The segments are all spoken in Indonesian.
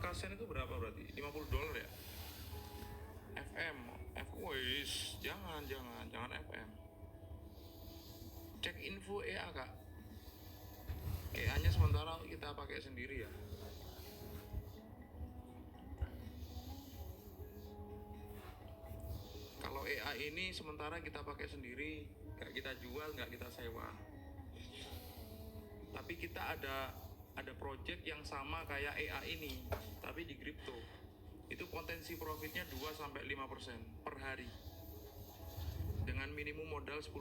sen itu berapa berarti? $50 ya? FM, wis, jangan FM. Cek info EA kak. EA-nya sementara kita pakai sendiri ya. Kalau EA ini sementara kita pakai sendiri, nggak kita jual, nggak kita sewa. Tapi kita ada project yang sama kayak EA ini, tapi di kripto. Itu potensi profitnya 2-5% per hari. Dengan minimum modal $10.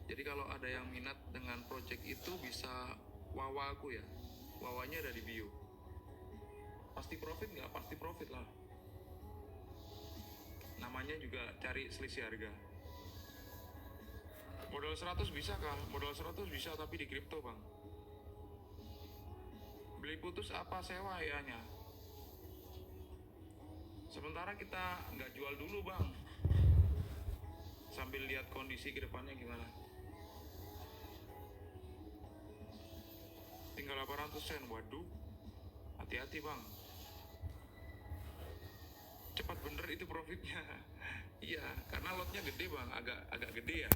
Jadi kalau ada yang minat dengan project itu bisa wawa aku ya. Wawanya ada di bio. Pasti profit nggak? Pasti profit lah. Namanya juga cari selisih harga. Modal 100 bisa kah? Modal 100 bisa tapi di kripto bang. Beli putus apa sewa EA-nya? Sementara kita nggak jual dulu bang. Sambil lihat kondisi ke depannya gimana. Tinggal 800 sen, waduh. Hati-hati bang. Cepat bener itu profitnya. Iya, karena lotnya gede bang, agak gede ya.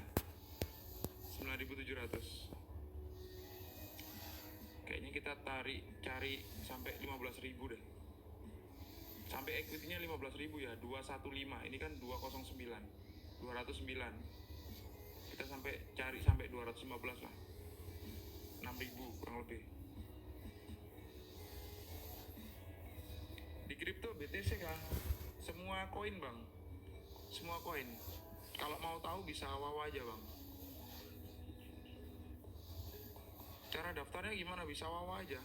9.700. Kayaknya kita cari sampai 15.000 deh. Sampai equity-nya 15.000 ya, 215. Ini kan 209. 209. Kita cari sampai 215 lah. 6.000 kurang lebih. Di kripto BTC kan semua koin bang, semua koin. Kalau mau tahu bisa wawa aja bang. Cara daftarnya gimana? Bisa wawa aja.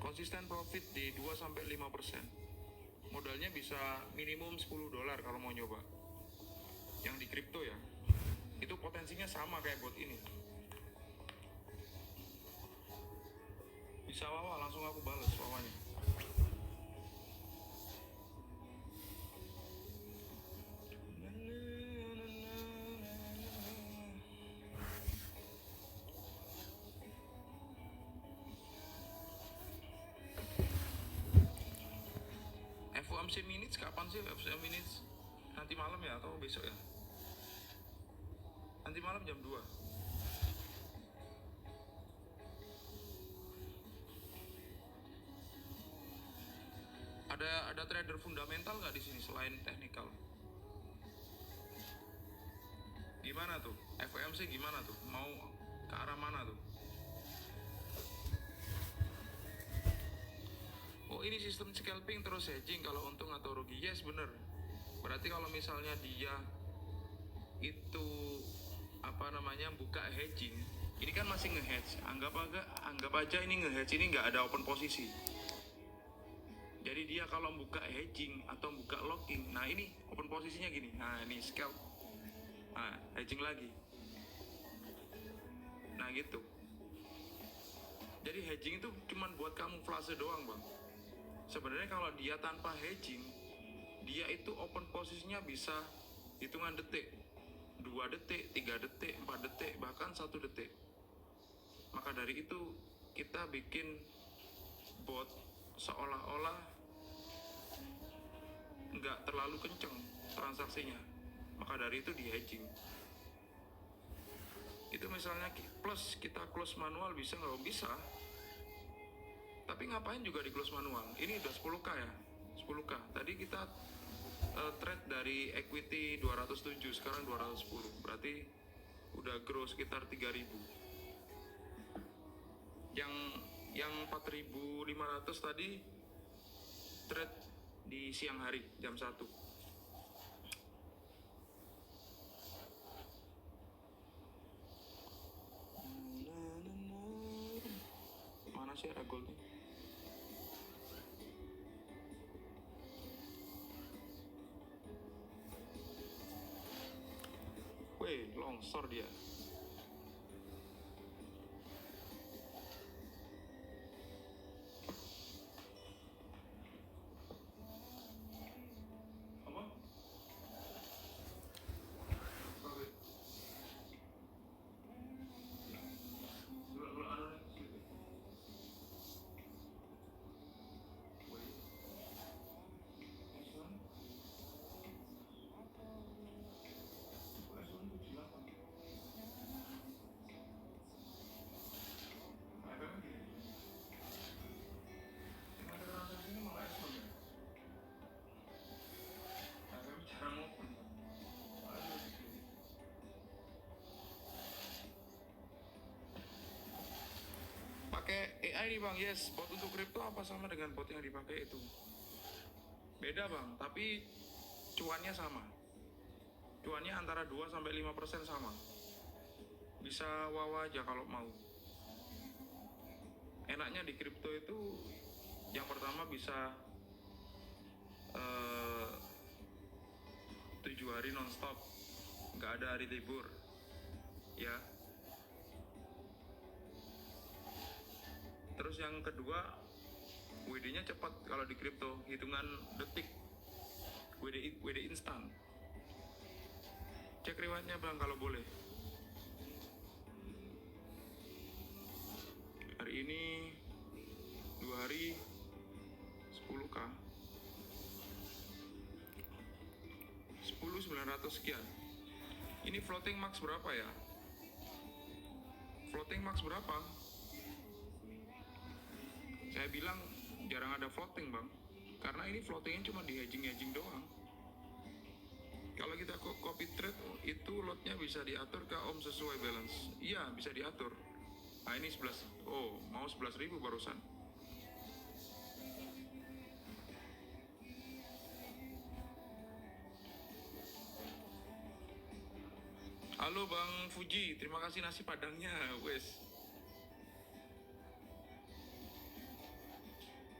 Konsisten profit di 2-5%. Modalnya bisa minimum $10 kalau mau nyoba. Yang di kripto ya. Itu potensinya sama kayak bot ini. Bisa wawa, langsung aku bales wawanya. FOMC minutes kapan sih? FOMC minutes nanti malam ya atau besok ya? Nanti malam jam 2. Ada trader fundamental nggak di sini selain teknikal? Gimana tuh? FOMC gimana tuh? Mau ke arah mana tuh? Oh ini sistem scalping terus hedging kalau untung atau rugi. Yes bener. Berarti kalau misalnya dia itu buka hedging, ini kan masih nge-hedge. Anggap aja ini nge-hedge, ini nggak ada open posisi. Jadi dia kalau buka hedging atau buka locking, nah ini open posisinya gini. Nah ini scalp. Nah hedging lagi. Nah gitu. Jadi hedging itu cuma buat kamuflase doang bang. Sebenarnya kalau dia tanpa hedging, dia itu open posisinya bisa hitungan detik, 2 detik, 3 detik, 4 detik, bahkan 1 detik. Maka dari itu kita bikin bot seolah-olah nggak terlalu kenceng transaksinya. Maka dari itu di hedging. Itu misalnya plus kita close manual bisa nggak? Bisa. Tapi ngapain juga di close manual? Ini udah 10k ya, 10k. Tadi kita trade dari equity 207, sekarang 210. Berarti udah grow sekitar 3.000. Yang 4.500 tadi trade di siang hari jam 1. Mana sih ada goldnya? Weh, longsor dia. AI nih bang, yes, bot untuk kripto apa sama dengan bot yang dipakai itu? Beda bang, tapi cuannya sama. Cuannya antara 2-5% sama. Bisa wawa aja kalau mau. Enaknya di kripto itu yang pertama bisa 7 hari nonstop, nggak ada hari libur, ya. Terus yang kedua, WD-nya cepat kalau di kripto, hitungan detik. WD instan. Cek riwayatnya bang kalau boleh. Hari ini 2 hari 10k 10.900 sekian. Ini floating max berapa ya? Floating max berapa? Saya bilang jarang ada floating bang, karena ini floatingnya cuma di hedging doang. Kalau kita copy trade itu lotnya bisa diatur ke om sesuai balance. Iya bisa diatur. Nah ini 11, oh mau 11.000 barusan. Halo Bang Fuji, terima kasih nasi padangnya, wes.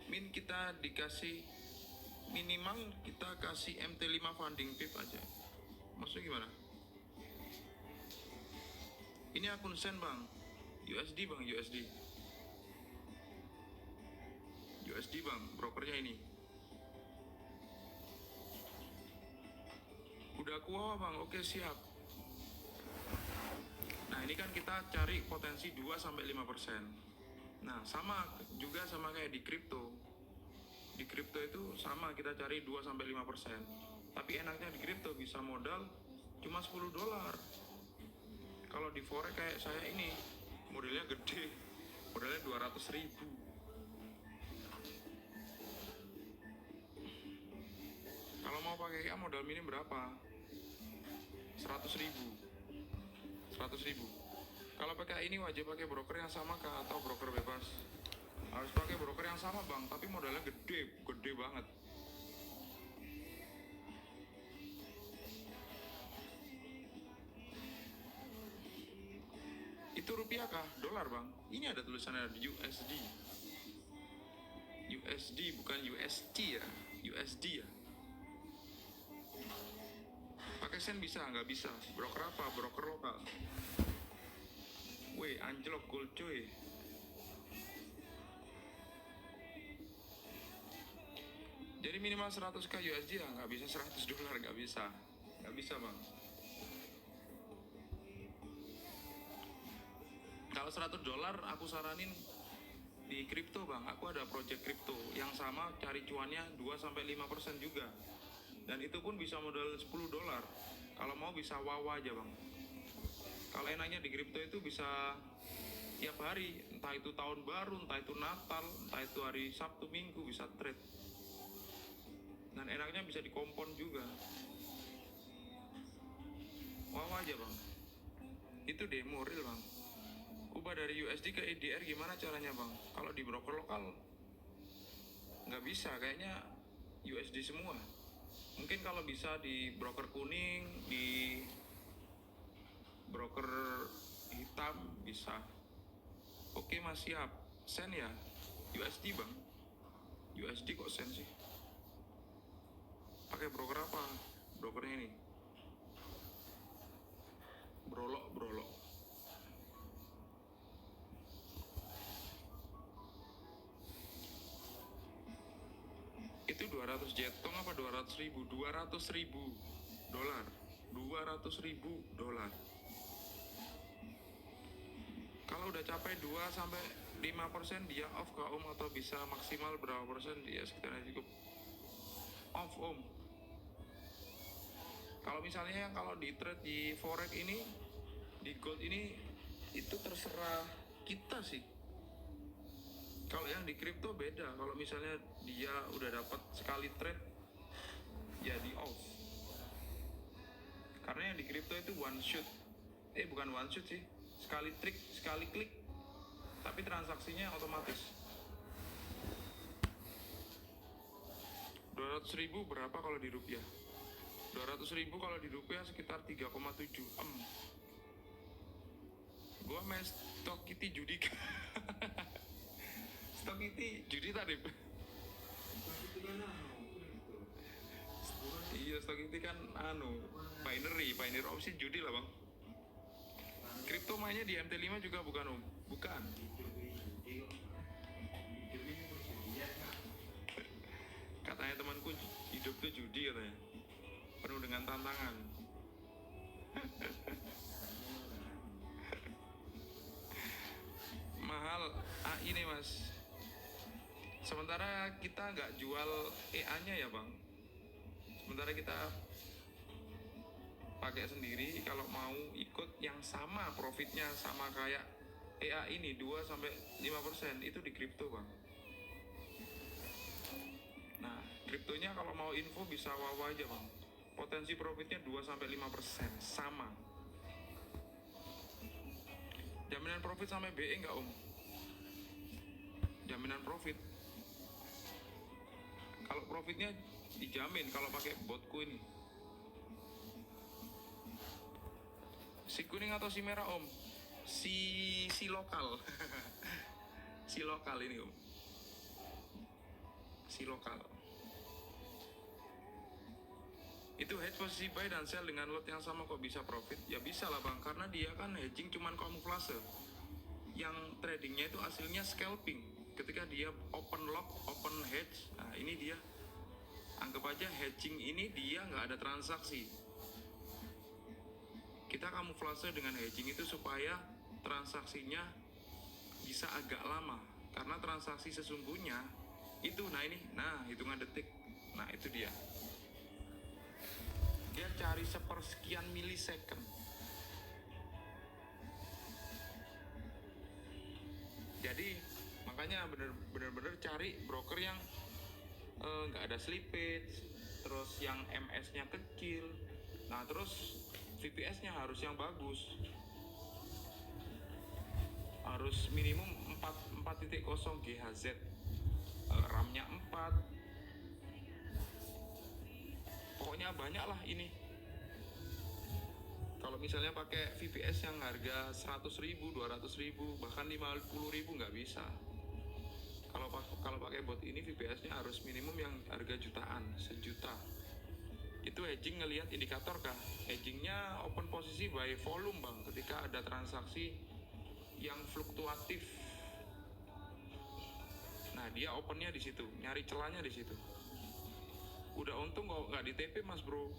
Min kita dikasih minimal kita kasih MT5 funding pip aja. Maksudnya gimana? Ini akun sen bang, USD bang, USD bang, brokernya ini. Udah kuah bang, oke siap. Nah ini kan kita cari potensi 2-5%. Nah sama juga sama kayak di kripto. Di kripto itu sama kita cari 2-5%. Tapi enaknya di kripto bisa modal cuma $10. Kalau di forex kayak saya ini modelnya gede, modelnya 200.000. Kalau mau pakai modal minim berapa? 100.000. Kalau pakai ini wajib pakai broker yang sama kah atau broker bebas? Harus pakai broker yang sama bang, tapi modalnya gede banget. Itu rupiah kah? Dolar bang? Ini ada tulisannya USD. USD bukan UST ya, USD ya. Pakai sen bisa? Nggak bisa. Broker apa? Broker lokal. Weh, anjlok gold coy. Jadi minimal 100k USD ya? Nggak bisa $100, nggak bisa. Nggak bisa bang. Kalau $100 aku saranin di kripto bang. Aku ada project kripto yang sama, cari cuannya 2-5% juga. Dan itu pun bisa modal $10. Kalau mau bisa wawa aja bang. Kalau enaknya di kripto itu bisa tiap hari, entah itu tahun baru, entah itu Natal, entah itu hari Sabtu Minggu bisa trade. Dan enaknya bisa dikompon juga. Wawa aja bang. Itu demo real bang. Ubah dari USD ke EDR gimana caranya bang? Kalau di broker lokal nggak bisa, kayaknya USD semua. Mungkin kalau bisa di broker kuning, di broker hitam bisa. Oke mas siap. Sen ya? USD bang? USD kok sen sih? Pakai broker apa? Brokernya ini. Brolok. Itu 200 jetong apa 200.000? $200.000. $200.000. Kalau udah capai 2-5% dia off ke om, atau bisa maksimal berapa persen dia sekitarnya cukup off om. Kalau misalnya kalau di trade di forex ini, di gold ini, itu terserah kita sih. Kalau yang di kripto beda. Kalau misalnya dia udah dapat sekali trade ya di off. Karena yang di kripto itu one shot. Bukan one shot sih. Sekali trik, sekali klik tapi transaksinya otomatis. 200.000 berapa kalau di rupiah? 200.000 kalau di rupiah sekitar 3,7 M. Gua main Stokity judi. Stokity judi tadi. Iya, Stokity kan binary opsi judi lah bang. Kripto mainnya di MT5 juga bukan om? Bukan. Katanya temanku hidup tuh judi katanya, penuh dengan tantangan. Mahal AI nih mas. Sementara kita nggak jual EA-nya ya bang. Sementara kita pakai sendiri. Kalau mau ikut yang sama profitnya sama kayak EA ini 2-5% itu di kripto bang. Nah kriptonya kalau mau info bisa wawa aja bang. Potensi profitnya 2-5% sama. Jaminan profit sampai BE nggak om? Jaminan profit. Kalau profitnya dijamin kalau pakai botku ini. Si kuning atau si merah om? Si lokal. Si lokal ini om. Si lokal. Itu hedge posisi buy dan sell dengan lot yang sama kok bisa profit? Ya bisa lah bang, karena dia kan hedging cuman kamuflase. Yang tradingnya itu hasilnya scalping. Ketika dia open lock, open hedge, nah ini dia. Anggap aja hedging ini dia nggak ada transaksi. Kita kamuflase dengan hedging itu supaya transaksinya bisa agak lama. Karena transaksi sesungguhnya itu, hitungan detik. Nah itu dia. Dia cari sepersekian milisecond. Jadi makanya bener-bener cari broker yang nggak ada slippage, terus yang MS-nya kecil. Nah terus VPS-nya harus yang bagus, harus minimum 4.0 GHz, RAM-nya 4. Pokoknya banyak lah ini. Kalau misalnya pakai VPS yang harga 100.000, 200.000, bahkan 50.000 nggak bisa. Kalau pakai bot ini VPS-nya harus minimum yang harga jutaan, 1 juta. Itu hedging ngelihat indikator kah? Hedgingnya open posisi by volume bang. Ketika ada transaksi yang fluktuatif, nah dia opennya di situ, nyari celahnya di situ. Udah untung kok nggak di TP mas bro.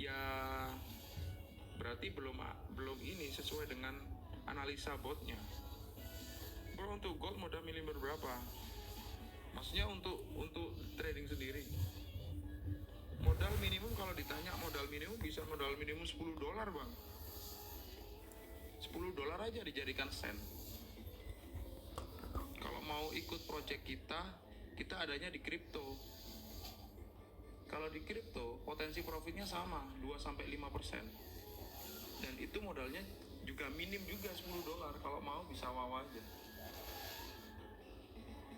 Ya berarti belum ini sesuai dengan analisa botnya. Bro untuk gold modal minimum berapa? Maksudnya untuk trading sendiri. Modal minimum kalau ditanya modal minimum bisa modal minimum $10 bang. $10 aja dijadikan sen. Kalau mau ikut project kita adanya di kripto. Kalau di kripto potensi profitnya sama 2-5%. Dan itu modalnya juga minim juga $10. Kalau mau bisa wawa aja.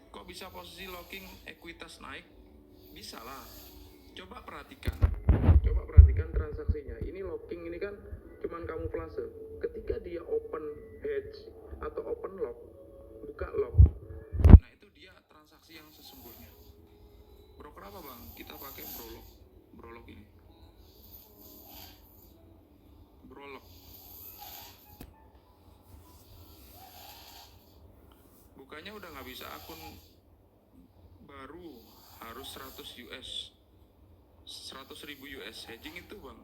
Kok bisa posisi locking ekuitas naik? Bisa lah. Coba perhatikan transaksinya. Ini locking ini kan cuman kamuflase. Ketika dia open hedge atau open lock, buka lock. Nah itu dia transaksi yang sesungguhnya. Broker apa bang? Kita pakai Brolog ini. Brolog. Bukanya udah nggak bisa akun baru, harus 100.000 US hedging itu bang.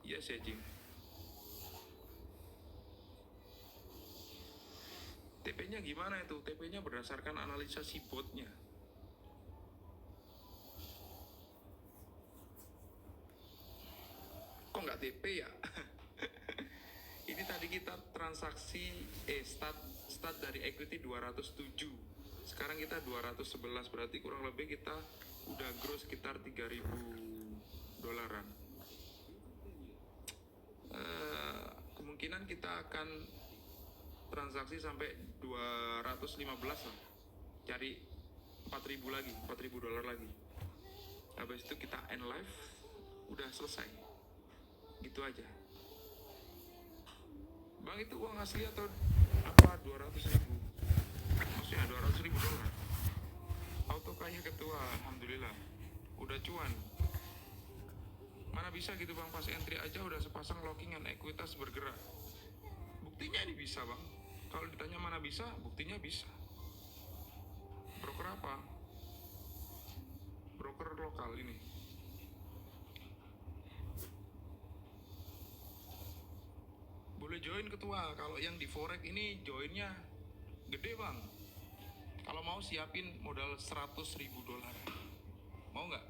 Yes hedging. TP-nya gimana itu? TP-nya berdasarkan analisa si botnya. Kok nggak TP ya? Ini tadi kita transaksi stat dari equity 207. Sekarang kita 211, berarti kurang lebih kita udah gross sekitar $3.000. Kemungkinan kita akan transaksi sampai 215 lah, cari 4.000 lagi, 4.000 dolar lagi. Habis itu kita end live, udah selesai. Gitu aja. Bang, itu uang asli atau apa? 200.000. Maksudnya 200.000 dolar. Auto kaya ketua, alhamdulillah. Udah cuan. Mana bisa gitu bang, pas entry aja udah sepasang locking and ekuitas bergerak. Buktinya ini bisa bang. Kalau ditanya mana bisa, buktinya bisa. Broker apa? Broker lokal ini. Boleh join ketua. Kalau yang di forex ini joinnya gede bang. Kalau mau siapin modal 100.000 dolar. Mau nggak?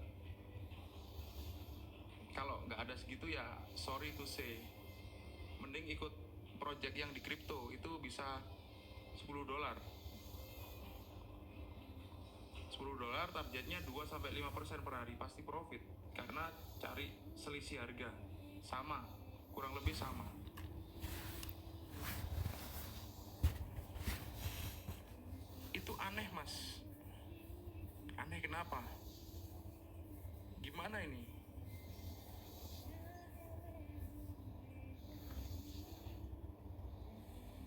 Kalau nggak ada segitu ya sorry to say. Mending ikut project yang di kripto, itu bisa 10 dolar. 10 dolar targetnya 2-5% per hari, pasti profit. Karena cari selisih harga. Sama, kurang lebih sama. Itu aneh mas. Aneh kenapa? Gimana ini?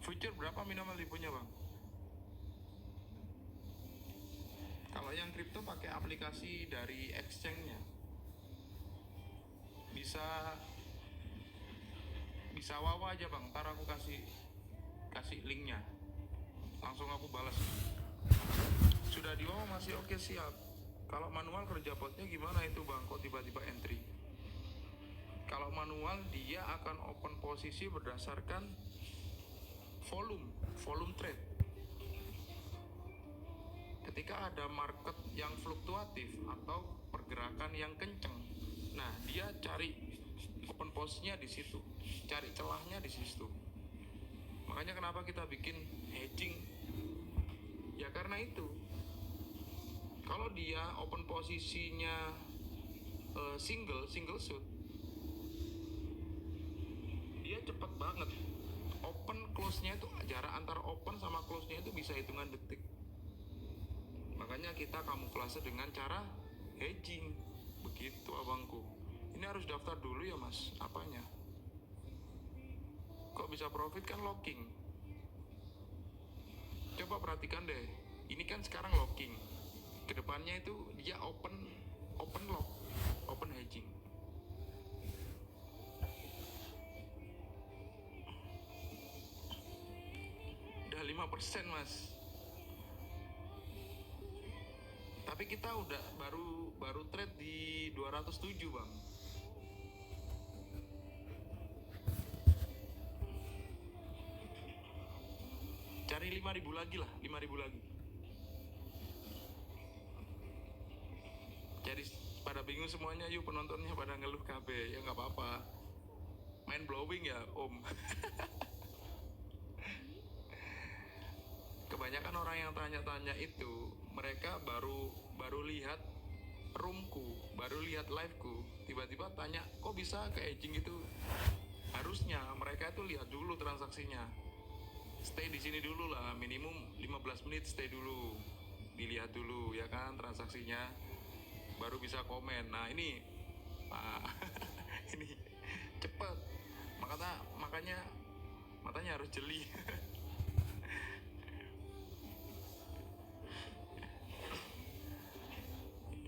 Future berapa minimal lipunya bang? Kalau yang kripto pakai aplikasi dari exchange-nya. Bisa wawa aja bang, ntar aku kasih linknya. Langsung aku balas. Sudah di wawa masih oke, siap. Kalau manual kerja potnya gimana itu bang? Kok tiba-tiba entry? Kalau manual dia akan open posisi berdasarkan volume trade. Ketika ada market yang fluktuatif atau pergerakan yang kenceng, nah dia cari open posisinya di situ, cari celahnya di situ. Makanya kenapa kita bikin hedging? Ya karena itu. Kalau dia open posisinya single shoot, dia cepet banget. Open close-nya itu, jarak antara open sama close-nya itu bisa hitungan detik. Makanya kita kamuflase dengan cara hedging. Begitu abangku. Ini harus daftar dulu ya mas, apanya? Kok bisa profit kan locking. Coba perhatikan deh. Ini kan sekarang locking. Kedepannya itu dia open lock, open hedging. Udah 5% mas. Tapi kita udah baru trade di 207 bang. Cari 5.000 lagi lah, 5.000 lagi. Jadi pada bingung semuanya, yuk penontonnya pada ngeluh KB, ya nggak apa-apa. Main blowing ya om. Kebanyakan orang yang tanya-tanya itu, mereka baru lihat roomku, baru lihat liveku, tiba-tiba tanya, kok bisa ke hedging itu? Harusnya mereka itu lihat dulu transaksinya. Stay di sini dulu lah, minimum 15 menit stay dulu. Dilihat dulu ya kan transaksinya, baru bisa komen. Nah ini ini cepet, makanya matanya harus jeli.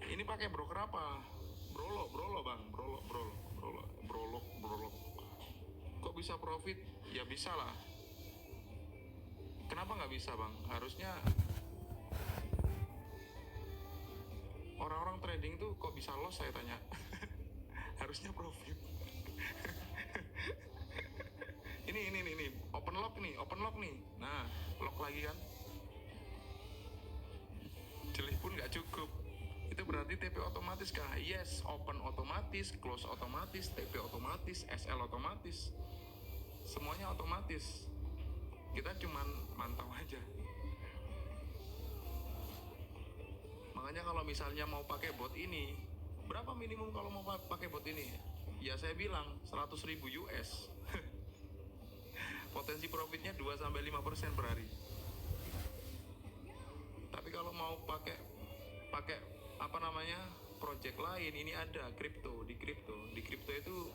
Ini pakai broker apa? Brolo bang, brolok. Kok bisa profit? Ya bisa lah. Kenapa nggak bisa bang? Harusnya orang-orang trading tuh kok bisa loss, saya tanya. Harusnya profit. ini open lock nih. Nah, lock lagi kan. Jelih pun nggak cukup. Itu berarti TP otomatis kah? Yes, open otomatis, close otomatis, TP otomatis, SL otomatis. Semuanya otomatis. Kita cuman mantau aja. Makanya kalau misalnya mau pakai bot ini, berapa minimum kalau mau pakai bot ini? Ya saya bilang 100.000 US. potensi profitnya 2-5% per hari. Tapi kalau mau pakai apa namanya project lain, ini ada di kripto itu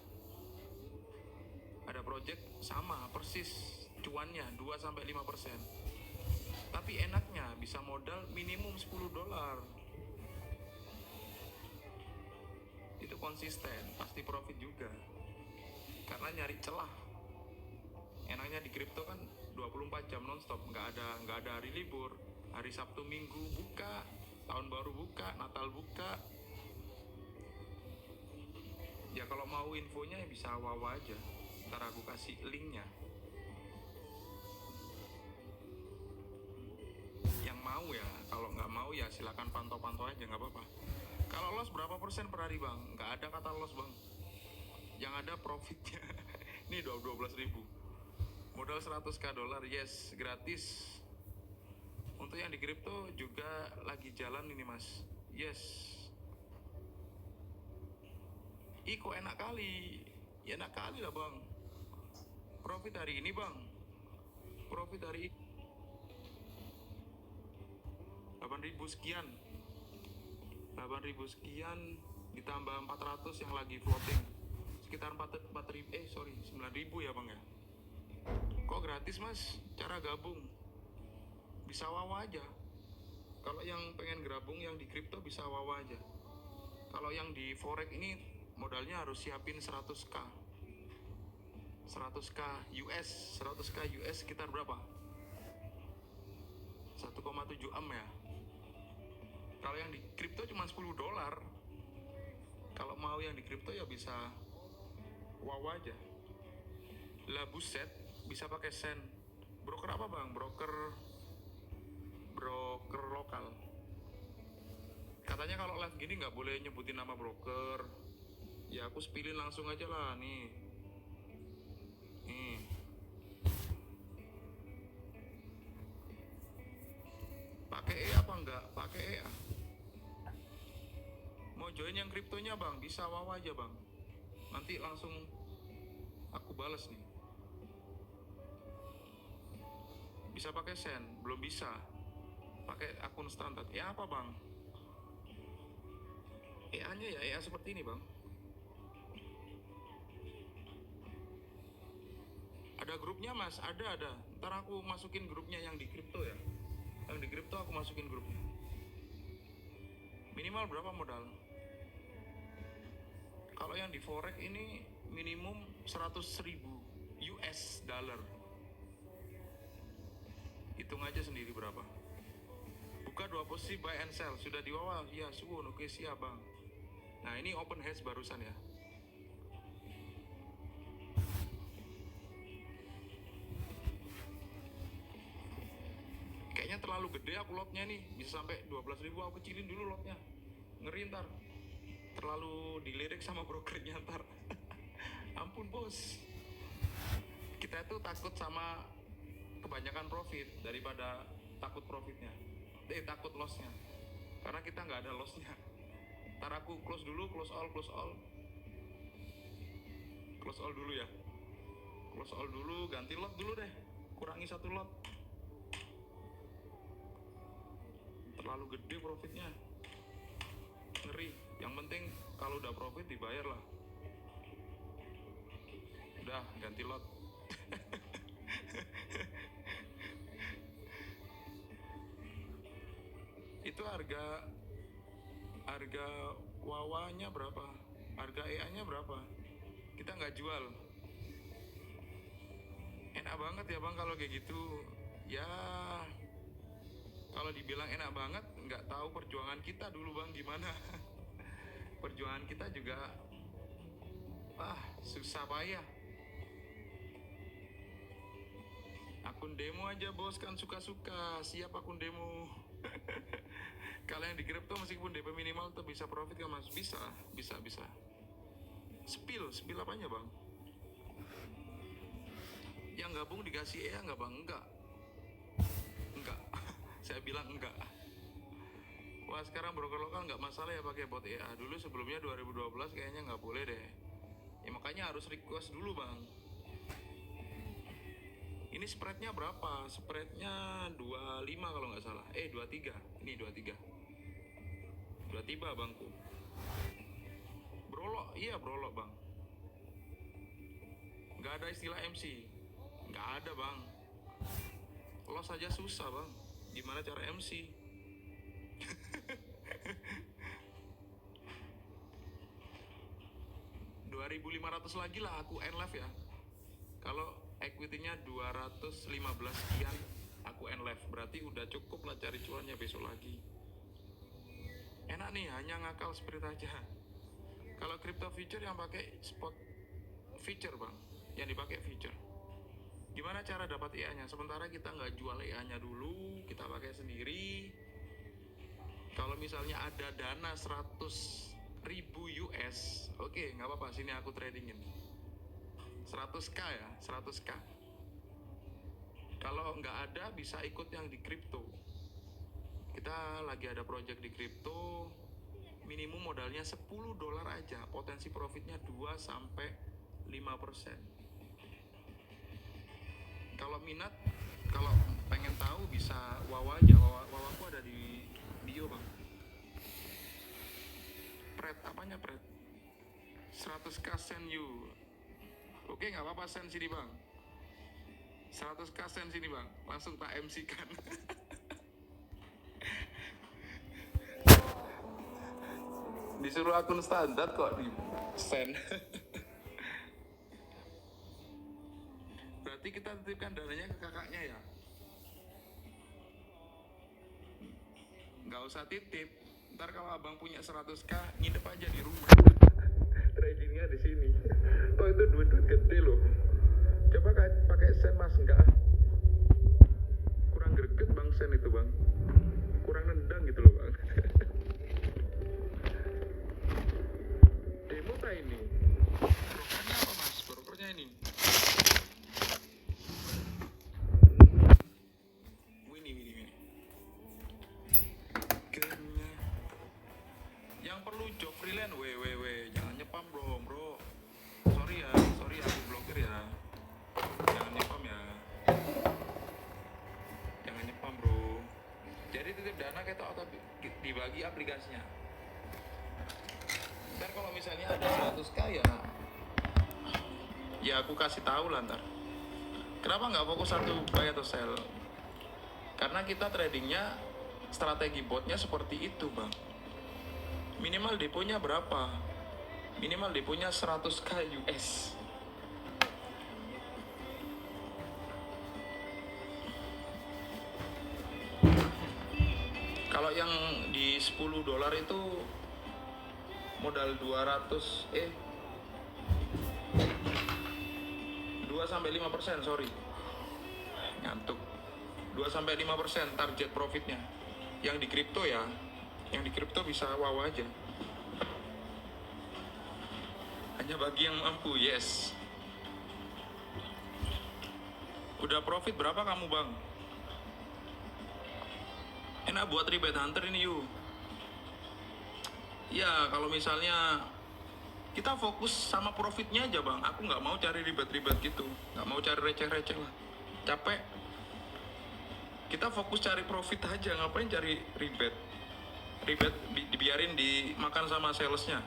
ada project sama persis cuannya 2-5%. Tapi enaknya bisa modal minimum $10. Itu konsisten, pasti profit juga. Karena nyari celah. Enaknya di kripto kan 24 jam nonstop, nggak ada hari libur. Hari Sabtu Minggu buka, tahun baru buka, Natal buka. Ya kalau mau infonya ya bisa wawa aja, ntar aku kasih linknya. Yang mau ya, kalau nggak mau ya silakan pantau-pantau aja, nggak apa-apa. Kalau loss berapa persen per hari bang? Nggak ada kata loss bang, yang ada profitnya. Ini 12.000, modal 100k dolar, yes, gratis. Untuk yang di kripto juga lagi jalan ini mas, yes. Ih kok enak kali, ya enak kali lah bang. Profit hari ini bang, profit hari ini 8.000 sekian, 8.000 sekian ditambah 400 yang lagi floating, sekitar 9.000 ya bang ya. Kok gratis mas? Cara gabung bisa wawa aja. Kalau yang pengen gabung yang di kripto bisa wawa aja. Kalau yang di forex ini modalnya harus siapin 100k US. 100k US sekitar berapa? 1,7 am ya. Kalau yang di kripto cuma $10. Kalau mau yang di kripto ya bisa wawa aja. Lah buset, bisa pakai sen. Broker apa bang? Broker lokal. Katanya kalau live gini nggak boleh nyebutin nama broker. Ya aku spillin langsung aja lah nih. Nih. Pakai E apa enggak? Pakai E. Mau join yang kriptonya bang, bisa wawa aja bang. Nanti langsung aku balas nih. Bisa pakai sen, belum bisa. Pakai akun standar. Ya apa bang? EA-nya ya EA seperti ini bang. Ada grupnya mas, ada. Ntar aku masukin grupnya yang di kripto ya. Yang di kripto aku masukin grupnya. Minimal berapa modal? Kalau yang di forex ini minimum 100.000 US dollar. Hitung aja sendiri berapa. Buka 2 posisi buy and sell. Sudah di bawah? Ya suwun, oke siap bang. Nah ini open hedge barusan ya. Kayaknya terlalu gede aku lotnya nih. Bisa sampai 12.000, aku kecilin dulu lotnya. Ngeri ntar. Terlalu dilirik sama brokernya ntar. Ampun bos. Kita itu takut sama kebanyakan profit daripada takut profitnya. Takut lossnya. Karena kita nggak ada lossnya. Ntar aku close dulu, close all dulu ya. Close all dulu, ganti lot dulu deh. Kurangi 1 lot. Terlalu gede profitnya. Ngeri. Yang penting kalau udah profit dibayar lah. Udah ganti lot. Itu harga wawanya berapa? Harga EA-nya berapa? Kita nggak jual. Enak banget ya bang kalau kayak gitu. Ya kalau dibilang enak banget, nggak tahu perjuangan kita dulu bang gimana. Perjuangan kita juga susah payah. Akun demo aja bos kan suka-suka, siap akun demo. Kalau yang di kripto meskipun DP minimal tuh bisa profit kan mas? Bisa. Spill apanya bang? Yang gabung dikasih EA nggak bang? Enggak. Saya bilang enggak. Wah sekarang broker lokal nggak masalah ya pakai bot EA. Dulu sebelumnya 2012 kayaknya nggak boleh deh. Ya makanya harus request dulu bang. Ini spreadnya berapa? Spreadnya 25 kalau nggak salah. 23. Ini 23. 23 bangku. Brolok, iya brolok bang. Nggak ada istilah MC. Nggak ada bang. Loss saja susah bang. Gimana cara MC? $2.500 lagi lah aku end live ya. Kalau equity-nya 215 sekian, aku end live. Berarti udah cukup lah cari cuannya besok lagi. Enak nih, hanya ngakal spirit aja. Kalau crypto future yang pakai spot future bang, yang dipakai future. Gimana cara dapat EA-nya? Sementara kita nggak jual EA-nya dulu, kita pakai sendiri. Kalau misalnya ada dana 100.000 US, oke, nggak apa-apa, sini aku tradingin 100k ya, 100k. Kalau nggak ada bisa ikut yang di kripto. Kita lagi ada project di kripto, minimum modalnya $10 aja, potensi profitnya 2-5%. Kalau minat, kalau pengen tahu bisa wawa aja, wawaku ada di bio bang. Pret, apanya pret? 100k send you. Oke, nggak apa-apa, send sini bang. 100k send sini bang, langsung tak MC kan. Disuruh akun standar kok di send. Berarti kita titipkan dananya ke kakaknya ya? Nggak usah titip, ntar kalau abang punya 100k nginep aja di rumah. Tradingnya di sini. Toh itu duit gede loh. Coba pakai sen mas, enggak? Kurang greget bang sen itu bang. Kurang nendang gitu loh bang. Demo tak ini? Brokernya apa mas? Brokernya ini. Wini. Yang perlu job freelance, jangan nyepam bro. Sorry aku blokir ya. Jangan nyepam ya. Jangan nyepam bro. Jadi titip dana ketok atau dibagi aplikasinya. Ntar kalau misalnya ada 100k ya aku kasih tahu lah ntar. Kenapa nggak fokus satu buy atau sell? Karena kita tradingnya strategi botnya seperti itu bang. Minimal deponya berapa? Minimal deponya 100k US. Kalau yang di $10 itu modal 2-5%, sorry. Ngantuk. 2-5% target profitnya. Yang di kripto ya. Yang di kripto bisa wow aja. Hanya bagi yang mampu, yes. Udah profit berapa kamu bang? Enak buat rebate hunter ini yuk. Ya kalau misalnya kita fokus sama profitnya aja bang. Aku nggak mau cari ribet-ribet gitu. Nggak mau cari receh-receh lah. Capek. Kita fokus cari profit aja. Ngapain cari ribet? Ribet dibiarin dimakan sama salesnya.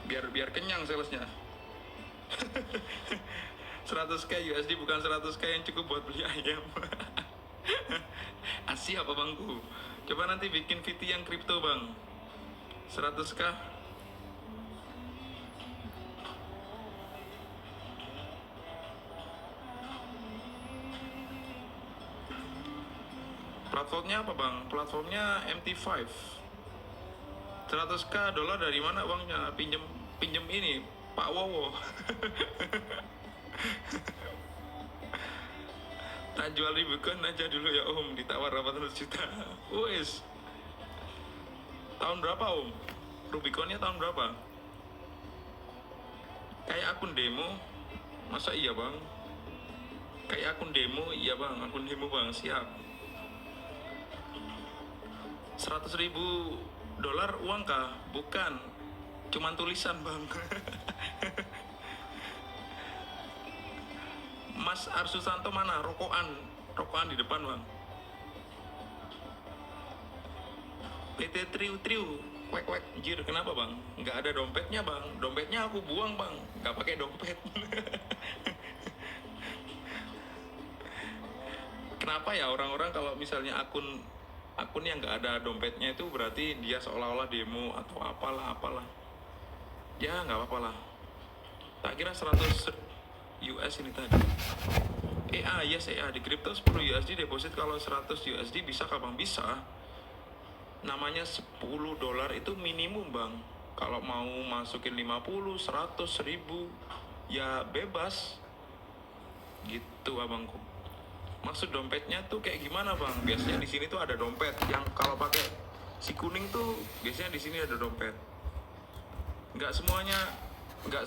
Biar kenyang salesnya. 100k USD bukan 100k yang cukup buat beli ayam. Asyik apa bangku? Coba nanti bikin VT yang kripto bang. 100k. Platformnya apa bang? Platformnya MT5. 100k dolar dari mana uangnya? Pinjem ini Pak Wowo. Tak jual Rubicon aja dulu ya om, ditawar 800 juta. Wes. Tahun berapa om? Rubiconnya tahun berapa? Kayak akun demo. Masa iya bang? Kayak akun demo, iya bang, akun demo bang, siap. 100.000 dolar uang kah? Bukan, cuman tulisan bang. Mas Arsusanto mana? Rokokan di depan bang. PT Triu Triu, wek jir, kenapa bang? Nggak ada dompetnya bang. Dompetnya aku buang bang, nggak pakai dompet. Kenapa ya orang-orang kalau misalnya akun yang nggak ada dompetnya itu berarti dia seolah-olah demo atau apalah. Ya nggak apa-apa lah. Tak kira 100 US ini tadi. EA di kripto 10 USD deposit, kalau 100 USD bisa kapan bisa. Namanya 10 dolar itu minimum bang. Kalau mau masukin 50, 100, 1000 ya bebas. Gitu abangku. Maksud dompetnya tuh kayak gimana bang? Biasanya di sini tuh ada dompet yang kalau pakai si kuning tuh biasanya di sini ada dompet. Nggak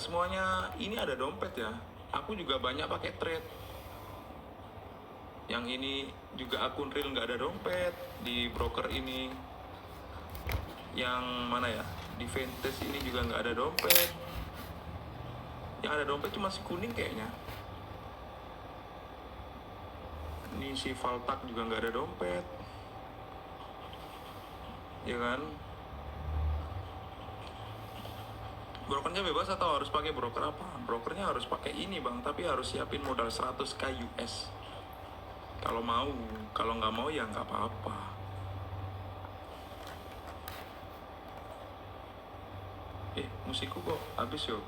semuanya ini ada dompet ya. Aku juga banyak pakai trade. Yang ini juga akun real nggak ada dompet. Di broker ini, yang mana ya? Di Vintage ini juga nggak ada dompet. Yang ada dompet cuma si kuning kayaknya. Ini si Valtak juga nggak ada dompet, ya kan? Brokernya bebas atau harus pakai broker apa? Brokernya harus pakai ini bang, tapi harus siapin modal 100k US. Kalau mau, kalau nggak mau ya nggak apa-apa. Musikku kok habis yo.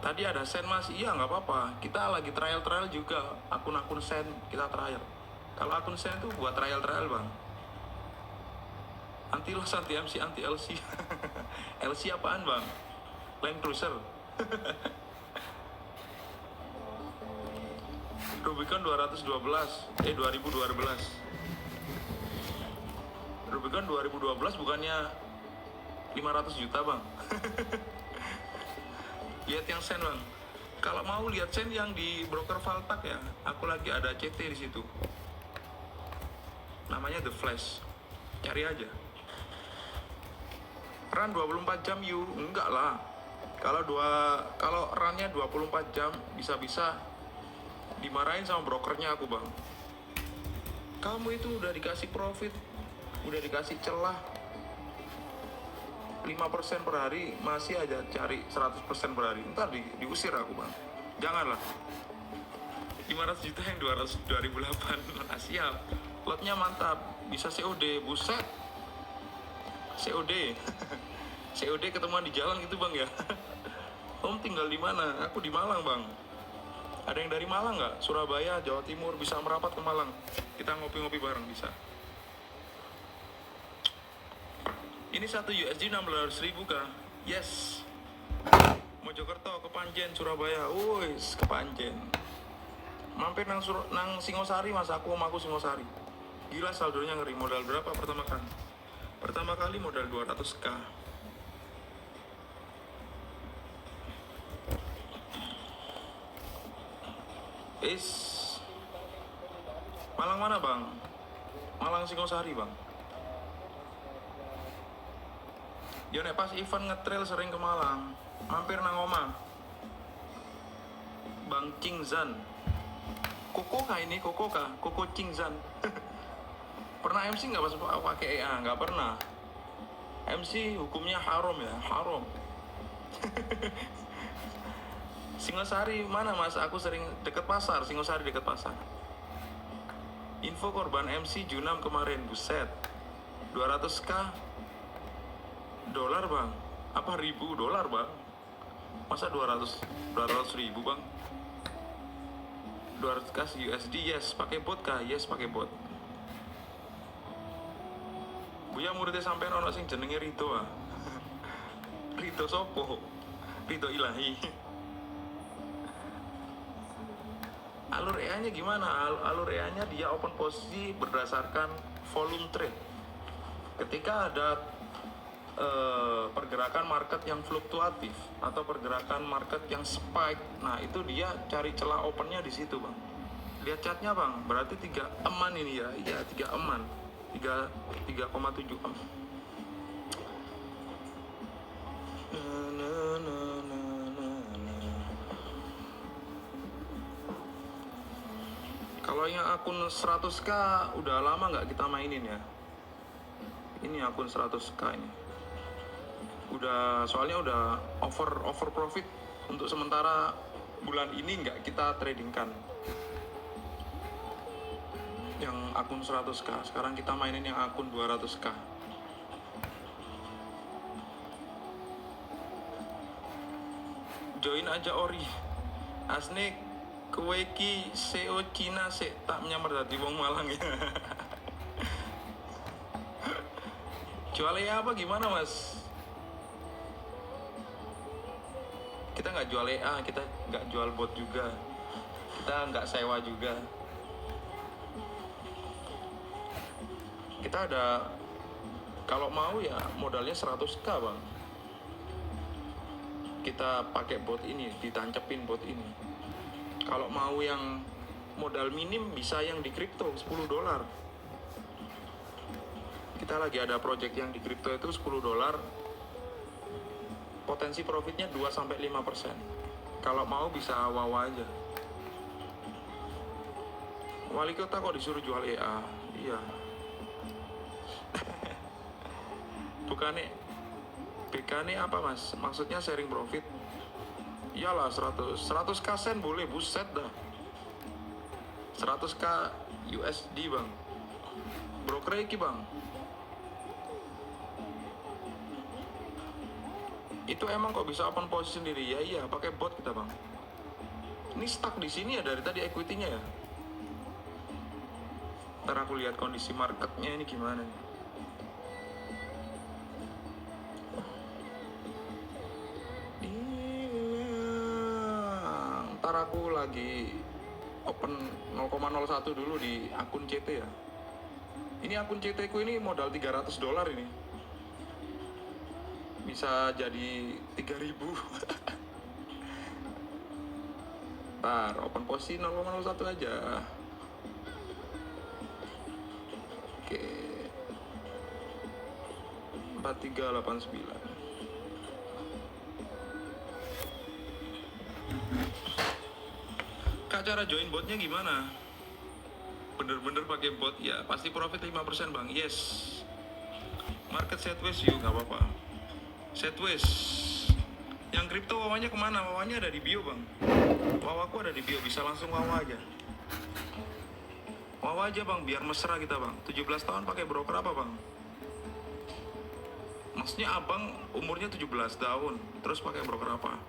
Tadi ada Sen mas, iya nggak apa-apa. Kita lagi trial juga, akun-akun Sen kita trial. Kalau akun Sen itu buat trial bang. Anti loss, anti MC, anti LC. LC apaan bang? Land Cruiser. Rubicon 2012. Rubicon 2012 bukannya 500 juta bang. Lihat yang Sen bang. Kalau mau lihat Sen yang di broker Valtak ya, aku lagi ada CT di situ. Namanya The Flash. Cari aja. Run 24 jam you, enggak lah. Kalau runnya 24 jam bisa-bisa dimarahin sama brokernya aku bang. Kamu itu udah dikasih profit, udah dikasih celah 5% per hari, masih aja cari 100% per hari. Ntar diusir aku bang. Janganlah. 500 juta yang 2008. Siap. Lotnya mantap. Bisa COD. Buset. COD. COD ketemuan di jalan gitu bang ya. Om tinggal di mana? Aku di Malang bang. Ada yang dari Malang nggak? Surabaya, Jawa Timur, bisa merapat ke Malang. Kita ngopi-ngopi bareng bisa. Ini 1 USD 16.000 kah? Yes. Mojokerto, Kepanjen, Surabaya. Wuis, Kepanjen. Mampir nang Singosari mas, aku Singosari. Gila saldonya ngeri. Modal berapa pertama kali? Pertama kali modal 200k. Malang mana bang? Malang Singosari bang. Yo nek pas event ngetrail sering ke Malang, mampir nang oma Bang Cingzan. Koko Cingzan. Pernah MC nggak pas pakai EA? Nggak pernah. MC hukumnya haram ya, haram. Singosari mana mas? Aku sering deket pasar, Singosari deket pasar. Info korban MC Junam kemarin, buset. 200k dolar bang, apa ribu dolar bang? Masa 200 ribu bang? 200k USD. Yes, pakai bot kah? Yes, pakai bot. Buya muridnya sampean ono sing jenenge Rito ah. Rito sopo? Rito Ilahi. Alur EA-nya gimana? Alur EA-nya dia open posisi berdasarkan volume trade. Ketika ada pergerakan market yang fluktuatif atau pergerakan market yang spike, nah itu dia cari celah opennya di situ bang. Lihat chartnya bang, berarti 3 eman ini ya. Iya 3 eman, 3,7 em. Kalau yang akun 100k udah lama nggak kita mainin ya. Ini akun 100k ini. Soalnya udah over profit untuk sementara bulan ini nggak kita tradingkan. Yang akun 100k, sekarang kita mainin yang akun 200k. Join aja Ori. Asne kowe iki CEO Cina sik tak menyamar dadi wong Malang ya. Jual EA apa gimana mas? Kita nggak jual EA, kita nggak jual bot juga, kita nggak sewa juga. Kita ada, kalau mau ya modalnya 100k bang. Kita pakai bot ini, ditancepin bot ini. Kalau mau yang modal minim bisa yang di kripto $10. Kita lagi ada project yang di kripto itu $10. Potensi profitnya 2-5%. Kalau mau bisa wawa aja. Wali kota kok disuruh jual EA? Iya. Bukannya BK apa mas? Maksudnya sharing profit? Iyalah 100k sen boleh, buset dah. 100k USD bang. Broker iki bang. Itu emang kok bisa open posisi sendiri? Ya iya, pakai bot kita bang. Ini stuck di sini ya dari tadi equity-nya ya. Ntar aku lihat kondisi marketnya ini gimana nih. Ntar aku lagi open 0,01 dulu di akun CT ya. Ini akun CT ku ini modal $300 ini. Bisa jadi 3.000. Ntar open posisi 0,01 aja. Oke. 4389. Kak, cara join botnya gimana? Bener-bener pakai bot ya pasti profit 5% bang. Yes. Market sideways yuk, nggak apa-apa. Sideways. Yang kripto wawanya kemana? Wawanya ada di bio bang. Wawaku ada di bio, bisa langsung wawa aja. Wawa aja bang, biar mesra kita bang. 17 tahun pakai broker apa bang? Maksudnya abang umurnya 17 tahun, terus pakai broker apa?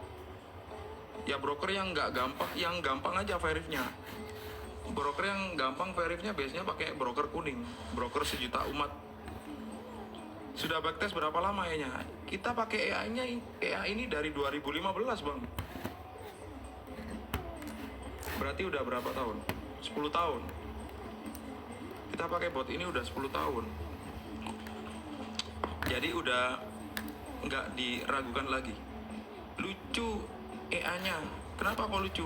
Ya broker yang nggak gampang, yang gampang aja verifnya. Broker yang gampang verifnya biasanya pakai broker kuning, broker sejuta umat. Sudah backtest berapa lama ya? Kita pakai EA ini dari 2015 bang. Berarti udah berapa tahun? 10 tahun. Kita pakai bot ini udah 10 tahun. Jadi udah nggak diragukan lagi. Lucu EA-nya. Kenapa kok lucu?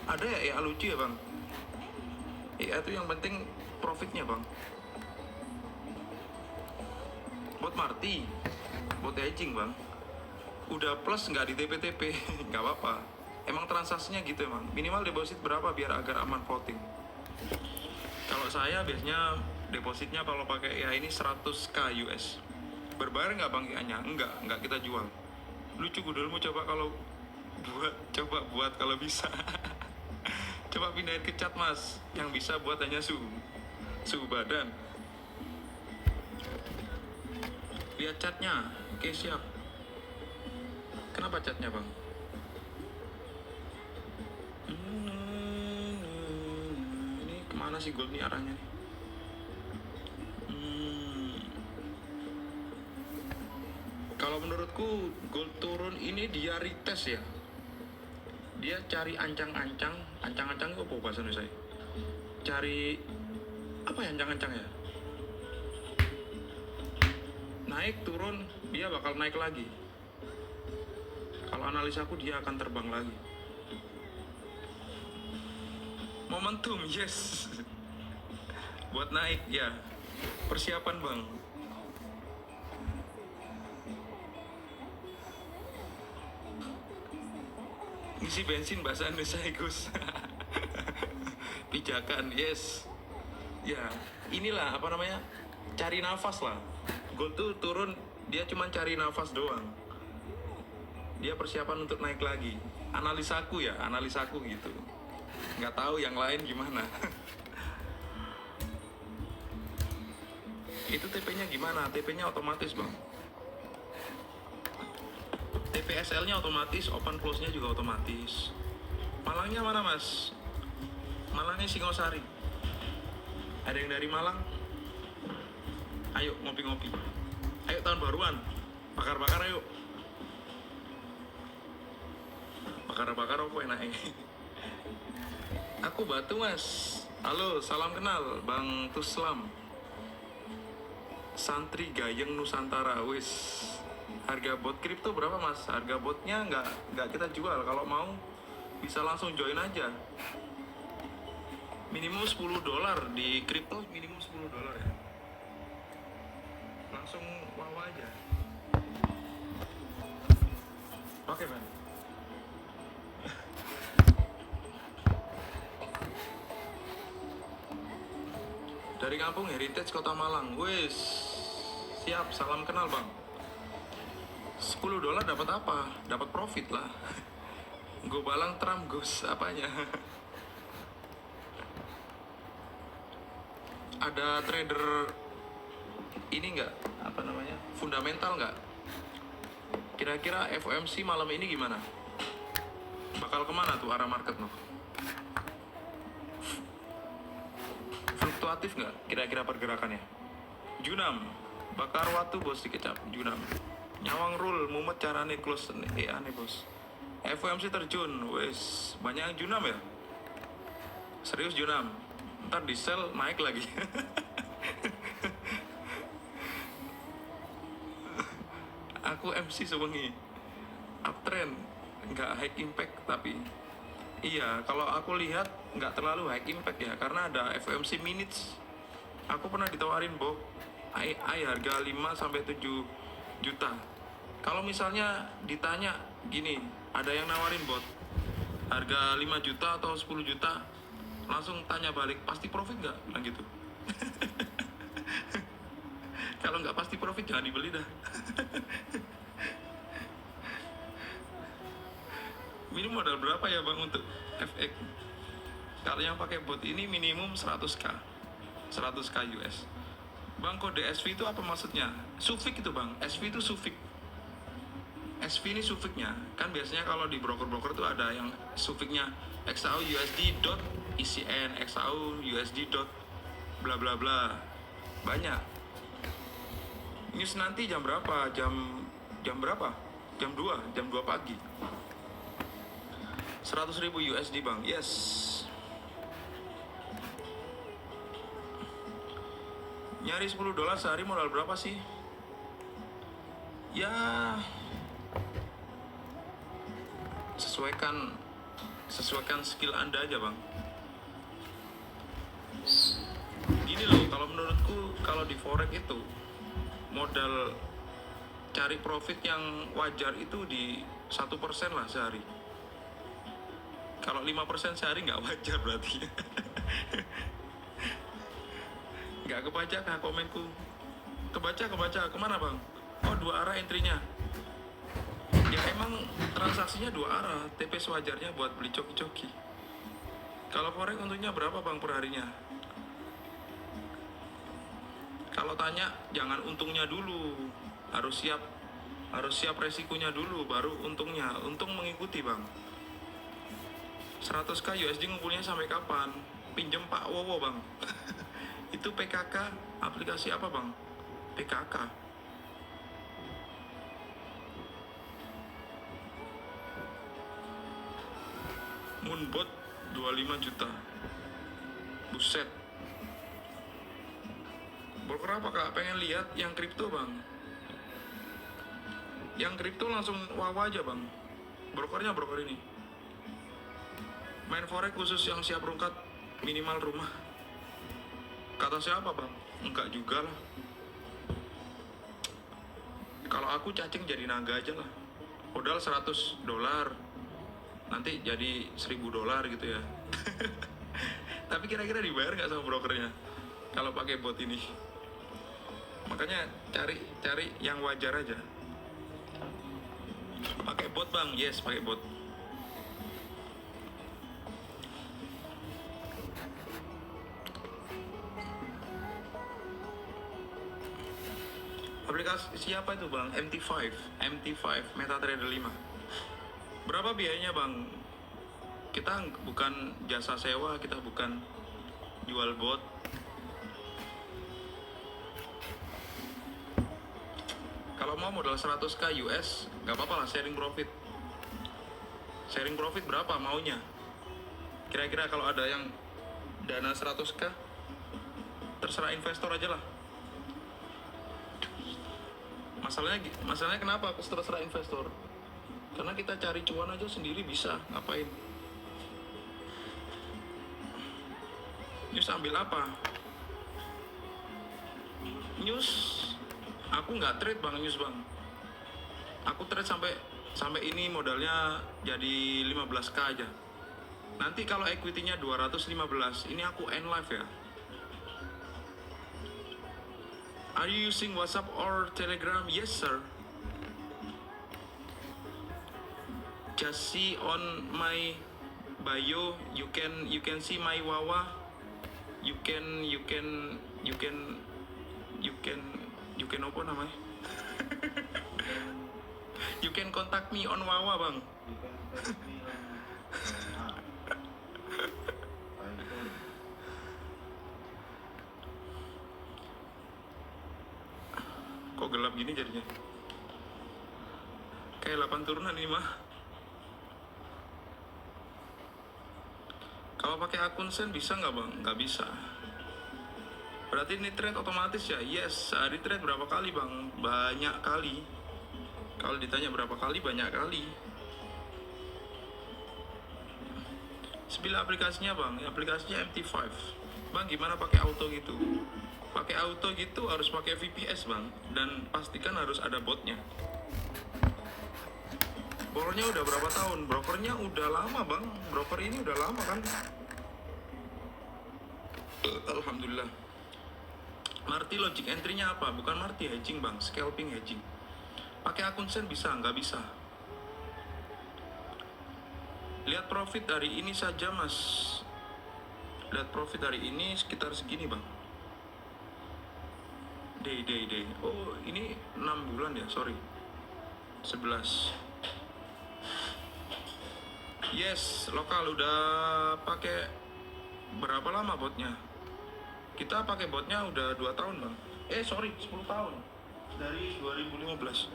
Ada ya EA lucu ya bang? EA itu yang penting profitnya bang. Bot Marty, bot hedging bang. Udah plus nggak di TP-TP, nggak apa-apa. Emang transaksinya gitu emang. Minimal deposit berapa biar agar aman voting. Kalau saya biasanya depositnya kalau pakai EA ini 100k US. Berbayar nggak bang EA-nya? Enggak kita jual. Lucu Gudulmu coba kalau buat kalau bisa. Coba pindahin ke chat mas. Yang bisa buat hanya suhu badan. Lihat chatnya. Oke siap. Kenapa chatnya bang? Ini kemana sih gold nih arahnya nih? Kalau menurutku gold turun ini dia retest ya. Dia cari ancang-ancang itu apa bahasa Indonesia? Cari apa ya ancang-ancang ya? Naik turun dia bakal naik lagi. Kalau analisaku dia akan terbang lagi. Momentum yes. Buat naik ya. Persiapan bang. Ngisi bensin bahasa Indonesia Gus. Pijakan, yes. Ya, inilah apa namanya, cari nafas lah. Gold tuh turun, dia cuma cari nafas doang. Dia persiapan untuk naik lagi. Analisaku gitu. Nggak tahu yang lain gimana. Itu TP-nya gimana? TP-nya otomatis bang. TPSL-nya otomatis, open close-nya juga otomatis. Malangnya mana mas? Malangnya Singosari. Ada yang dari Malang? Ayo ngopi-ngopi. Ayo tahun baruan. Bakar-bakar ayo. Bakar-bakar apa enaknya? Aku Batu mas. Halo, salam kenal Bang Tuslam. Santri Gayeng Nusantara, wis. Harga bot kripto berapa mas? Harga botnya nggak kita jual. Kalau mau bisa langsung join aja. Minimum $10 di kripto, minimum $10 ya. Langsung wow aja. Oke man. Dari kampung Heritage Kota Malang, wis. Siap, salam kenal bang. $10 dapat apa? Dapat profit lah. Gue balang Trump Gus, apanya? Ada trader ini nggak? Apa namanya? Fundamental nggak? Kira-kira FOMC malam ini gimana? Bakal kemana tuh arah market noh? Fluktuatif nggak? Kira-kira pergerakannya? Junam, bakar waktu bos dikecap. Junam. Nyawang rule, mumet carane close aneh bos. FOMC terjun, wes banyak yang junam ya. Serius junam, ntar di sell naik lagi. Aku MC sewengi, uptrend, nggak high impact tapi iya kalau aku lihat nggak terlalu high impact ya karena ada FOMC minutes. Aku pernah ditawarin Bob, harga 5-7 juta. Kalau misalnya ditanya gini, ada yang nawarin bot harga 5 juta atau 10 juta, langsung tanya balik, pasti profit nggak? Nah gitu. Kalau nggak pasti profit jangan dibeli dah. Ini modal berapa ya bang untuk FX? Kalau yang pakai bot ini minimum 100k US. Bang, kode SV itu apa maksudnya? Sufik itu bang, SV itu sufik. SV ini sufiknya, kan biasanya kalau di broker-broker tuh ada yang sufiknya XAU USD dot ICN, XAU USD dot bla bla bla. Banyak. News nanti jam berapa? Jam berapa? Jam 2 pagi. 100.000 USD bang, yes. Nyari $10 sehari modal berapa sih? Ya sesuaikan skill Anda aja bang. Gini loh, kalau menurutku kalau di forex itu modal cari profit yang wajar itu di 1% lah sehari. Kalau 5% sehari nggak wajar berarti. Nggak kebaca kah komenku? Kebaca, kemana bang? Oh 2 arah entry-nya. Ya emang transaksinya 2 arah, TP sewajarnya buat beli coki-coki. Kalau forex untungnya berapa bang per harinya? Kalau tanya jangan untungnya dulu, harus siap resikonya dulu baru untungnya. Untung mengikuti bang. 100k USD ngumpulnya sampai kapan? Pinjem Pak Wowo bang. Itu PKK aplikasi apa bang? PKK. Moonbot 25 juta. Buset. Broker apa kak? Pengen lihat yang kripto bang? Yang kripto langsung wawa aja bang. Brokernya broker ini. Main forex khusus yang siap rungkat minimal rumah. Kata siapa bang? Enggak juga lah. Kalau aku cacing jadi naga aja lah. Modal $100. nanti jadi $1.000 gitu ya. Tapi kira-kira dibayar nggak sama brokernya kalau pakai bot ini? Makanya cari yang wajar aja. Pakai bot bang, yes pakai bot. Aplikasi siapa itu bang? MT5 MetaTrader 5. Berapa biayanya bang? Kita bukan jasa sewa, kita bukan jual bot. Kalau mau modal 100k US, nggak apa-apa lah, sharing profit. Sharing profit berapa maunya? Kira-kira kalau ada yang dana 100k, terserah investor aja lah. Masalahnya kenapa terserah investor? Karena kita cari cuan aja sendiri bisa, ngapain? News ambil apa? News, aku nggak trade bang news bang. Aku trade sampai ini modalnya jadi 15k aja. Nanti kalau equity-nya 215, ini aku end live ya. Are you using WhatsApp or Telegram? Yes sir. Just see on my bio, you can see my Wawa. You can apa namanya? You can contact me on Wawa bang. Kok gelap gini jadinya? Kayak 8 turunan ini mah. Kalau pakai akun Sen bisa nggak bang? Nggak bisa. Berarti ini trade otomatis ya? Yes, sehari trade berapa kali bang? Banyak kali. Kalau ditanya berapa kali, banyak kali. Spill aplikasinya bang, aplikasinya MT5. Bang gimana pakai auto gitu? Pakai auto gitu harus pakai VPS bang, dan pastikan harus ada botnya. Brokernya udah berapa tahun? Brokernya udah lama bang, broker ini udah lama kan? Alhamdulillah. Marti logic entry-nya apa? Bukan Marti hedging bang, scalping hedging. Pakai akun Sen bisa? Nggak bisa. Lihat profit hari ini saja mas. Lihat profit hari ini sekitar segini bang. Day. Oh ini 6 bulan ya, sorry. 11. Yes, lokal udah pakai berapa lama botnya? Kita pakai botnya udah 2 tahun bang. 10 tahun. Dari 2015.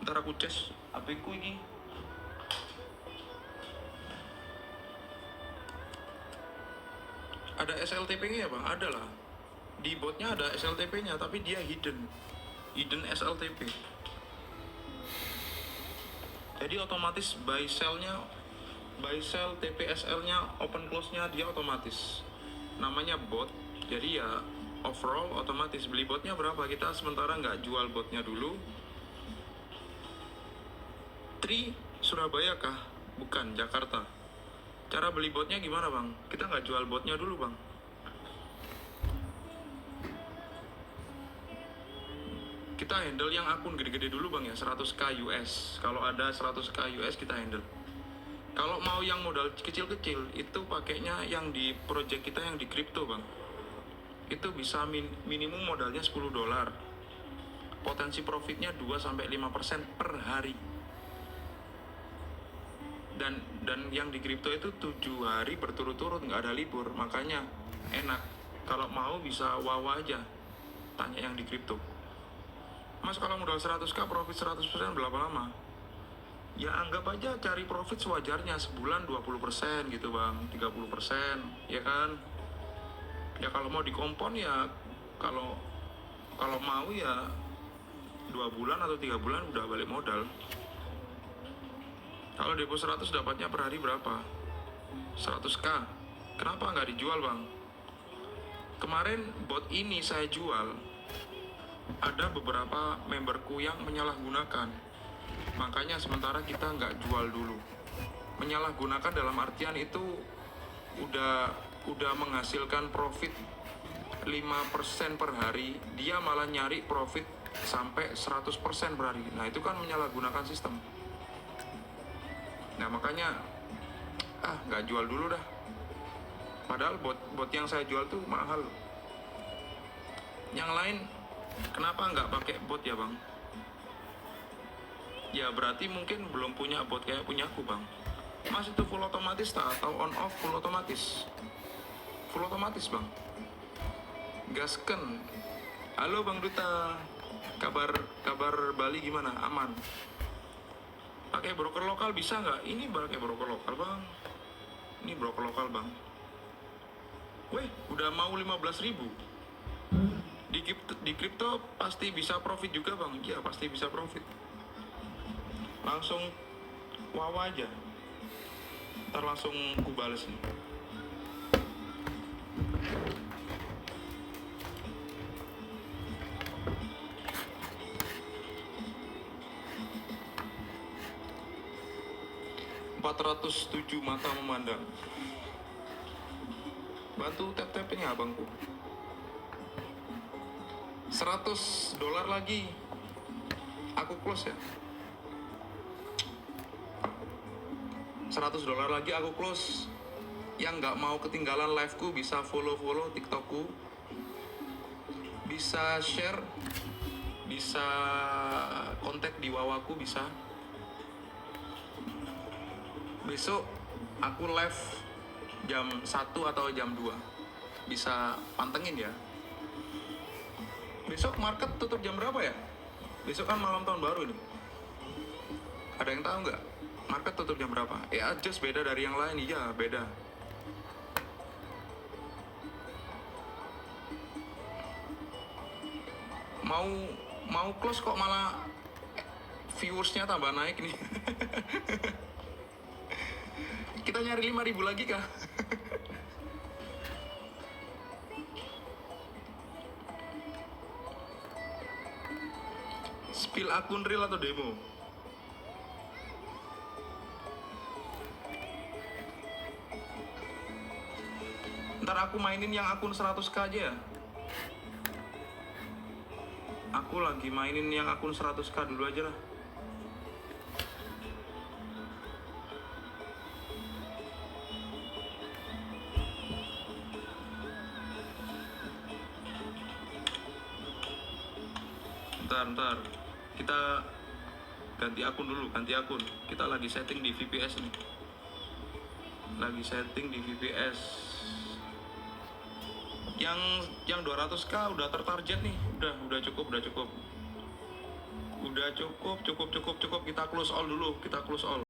Ntar aku ces HP-ku ini. Ada SLTP-nya ya bang? Ada lah. Di botnya ada SLTP-nya, tapi dia hidden SLTP. Jadi otomatis buy sell TPSL-nya, open close-nya dia otomatis. Namanya bot. Jadi ya overall otomatis. Beli botnya berapa? Kita sementara nggak jual botnya dulu. Surabaya kah? Bukan, Jakarta. Cara beli botnya gimana bang? Kita nggak jual botnya dulu bang. Kita handle yang akun gede-gede dulu bang ya, 100k US. Kalau ada 100k US kita handle. Kalau mau yang modal kecil-kecil, itu pakainya yang di project kita yang di crypto bang. Itu bisa minimum modalnya $10. Potensi profitnya 2-5% per hari. Dan yang di kripto itu 7 hari berturut-turut, nggak ada libur, makanya enak. Kalau mau bisa wawa aja, tanya yang di kripto. Mas kalau modal 100k profit 100% berapa lama? Ya anggap aja cari profit sewajarnya, sebulan 20% gitu bang, 30%, ya kan? Ya kalau mau dikompon ya, kalau mau ya 2 bulan atau 3 bulan udah balik modal. Kalau depo 100 dapatnya per hari berapa? 100k. Kenapa nggak dijual bang? Kemarin bot ini saya jual. Ada beberapa memberku yang menyalahgunakan. Makanya sementara kita nggak jual dulu. Menyalahgunakan dalam artian itu udah menghasilkan profit 5% per hari, dia malah nyari profit sampai 100% per hari. Nah, itu kan menyalahgunakan sistem. Nah, makanya nggak jual dulu dah. Padahal bot yang saya jual tuh mahal. Yang lain kenapa nggak pakai bot ya bang? Ya berarti mungkin belum punya bot kayak punya aku bang. Mas itu full otomatis tak? Atau on off full otomatis? Full otomatis bang. Gasken. Halo bang Duta. Kabar Bali gimana? Aman? Pakai broker lokal bisa nggak? Ini pakai broker lokal bang. Ini broker lokal bang. Weh, udah mau 15.000. Di kripto pasti bisa profit juga bang. Iya pasti bisa profit. Langsung wow aja. Ntar langsung ku bales nih. $407 mata memandang. Bantu tap-tapnya abangku. $100 lagi. Aku close ya. $100 lagi aku close. Yang nggak mau ketinggalan liveku bisa follow TikTokku, bisa share, bisa kontak di wawaku bisa. Besok aku live jam 1 atau jam 2. Bisa pantengin ya. Besok market tutup jam berapa ya? Besok kan malam tahun baru ini. Ada yang tahu nggak? Market tutup jam berapa? Ya just beda dari yang lain. Iya beda. Mau close kok malah viewersnya tambah naik nih. Kita nyari 5.000 lagi kah? Spill akun real atau demo? Ntar aku mainin yang akun 100k aja ya. Aku lagi mainin yang akun 100k dulu aja lah. Ntar kita ganti akun dulu, ganti akun. Kita lagi setting di VPS nih. Lagi setting di VPS. Yang 200k udah tertarget nih. Udah cukup. Udah cukup. Kita close all dulu, kita close all.